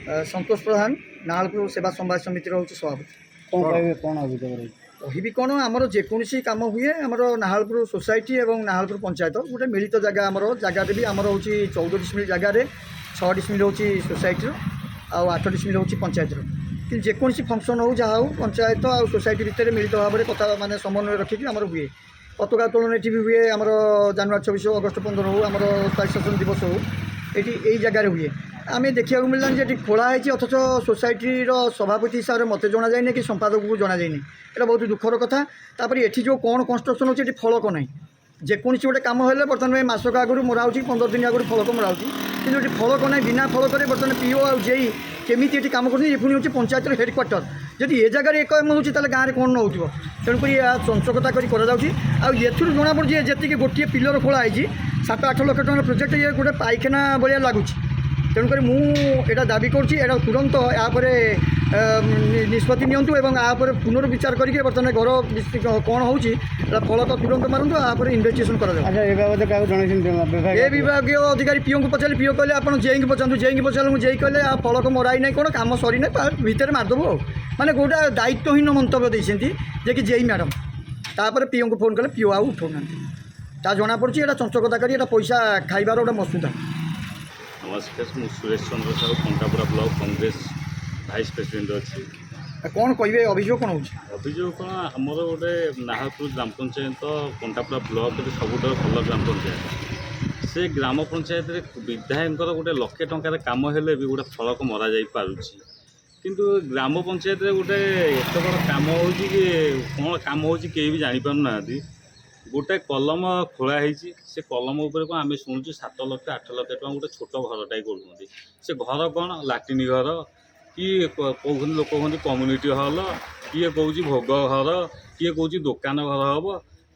संतोष प्रधान नाहलपुर सेवा समवाय समिति हूँ सभापति। कौन अभियोग कहबी कौन आमर जेकोसी कम हुए आमर नाहलपुर सोसाइटी और नाहलपुर पंचायत गोटे मिलित जगह आमर जगह भी आमर हूँ 14 डिसमिल जगार 6 डिसमिल हूँ सोसाइटी आ 8 डिसमिल हूँ पंचायत कि जेकोसी फंक्शन हो जहाँ हो पंचायत और सोसाइटी भितर मिलित भाव में कथा मानने समन्वय रखिक आमर हुए पताका उत्तोलन ये भी हुए आमर जानुआरी 26 अगस्ट 15 हो आमर स्थायी शासन दिवस हो ये जगार हुए आम देखा मिलला जी खोलाई अथच सोसाइटीर सभापति हिसाब से मत जना जाए कि संपादक को जना जाए ये बहुत दुखर कथा तापर ये जो कौन कंस्ट्रक्शन होती फलक ना जेकोसी गोटे कम हेल्ले बर्तमान मसक आगुरी मरा हो 15 दिन आगुरी फलक मरा हो कि फलक ना बिना फलक बर्तमान पीओ आ जेई केमी ये कम कर पुणी हूँ पंचायत हेडक्वार्टर जदि ए जगह एक एम हो गाँव में कौन नौ तेणुक चंचकता कर जना पड़ी जी गोटे पिलर खोलाई 7-8 लाख टकर प्रोजेक्ट ये गोटे पाइखाना भाया लगुच तेणुक मुझा दाबी करा तुरंत यापर निष्पत्ति नियंतु एवं यापर पुनर्विचार करके बर्तमान घर कौन हो फलक तुरंत मारंतु यापर इन्वेस्टिगेशन कर विभाग अधिकारी पीओ को पचारे पीओ कहले आप जेई को पचातु जेई पचारे मुझे कहले फलक मराई ना कौन कम सरी ना भितर मारदेव माने गोटा दायित्वहीन मंतव्य देते जे कि जेई मैडम तापर पीओ को फोन कले पीओ आउ उठाऊना ता जना पड़ी ये चंचकता कर पैसा खाइबार गोटे मसुदा। नमस्कार मु Suresh Chandra Sahu Kantapura block Congress vice president अच्छी कौन कहे अभियोग कौन हो अभियोग कौन आमर गोटे नाहरपुर ग्राम पंचायत कंटापुरा ब्लॉक सबुठ भल ग्राम पंचायत से ग्राम पंचायत विधायक गोटे लक्षे टकर कम हेले भी गोटे फलक मरा जा पारुछि किंतु ग्राम पंचायत गोटे एत बड़ कम हो कौन कम हो भी जापार ना गोटे कलम खोलाई से कलम उपर को आम शुणुचु 7 लाख 8 लाख टका गोटे छोट घरटाई कर से घर कौन लाट्रिन घर कि कहते लोक कहते कम्युनिटी हल किए कौच भोग घर किए कौच दुकान घर हम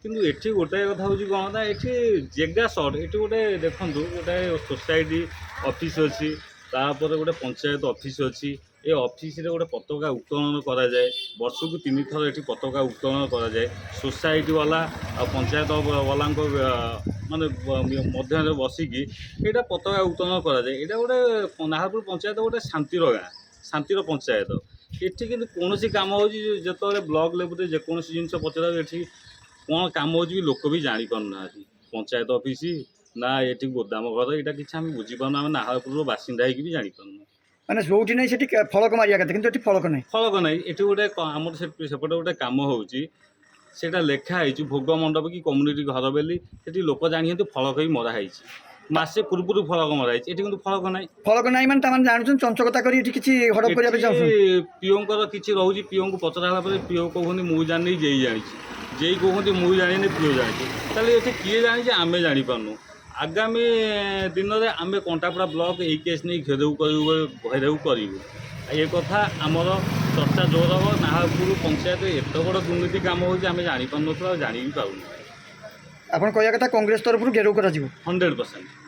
किंतु एठी गोटाए कथा हूँ कौन ये जगह सर्ट ये गोटे देखूँ गोटे सोसाइटी ऑफिस अच्छी तापर गोटे पंचायत ऑफिस अच्छी ये ऑफिस रे गोटे पताका उत्तोलन करा जाए वर्ष को 3 थर ये पताका उत्तोलन करा जाए सोसाइटी वाला और पंचायत वाला माने मध्य बसिकी यहाँ पताका उत्तोलन करा जाए यहाँ गोटे नाहरपुर पंचायत गोटे शांतिर गाँ शांतिर पंचायत ये कि कौन कम हो जो ब्लॉक लेवल जेकोसी जिन पचार ये कौन कम हो लोक भी जापार पंचायत ऑफिस ना ये गोदाम घर यहाँ किसी आम बुझीपार आम नाहरपुर बासिंदा भी जापार माने जोटी नहीं सेठी फलक मारिया कथा किंतु फलक नहीं ये गोटे आमर सेपटे गोटे कम होटा लेखाई भोग मंडप कि कम्युनिटी घर बेली से लोक जानते फलक ही मराई मसे पूर्व फलक मराई ये फलक ना माने जानते चंचकता कर हड़प कर पीओंकर किसी रोचे पीओ को पचरा पीओ कहते मुझे जानी जेई जानी जेई कहते मुझे जानी पीओ जानी ताले ये किए जानी आम जापारू आगामी दिन में आम कंटापुरा ब्लॉक यही केस नहीं घेराव करूँ ये कथा आमर चर्चा जोर हम नाहरपुर पंचायत एत बड़ दुर्नीति कम हो जापार जानी भी पाऊँ आप कह कथा कांग्रेस तरफ घेराव कर 100%।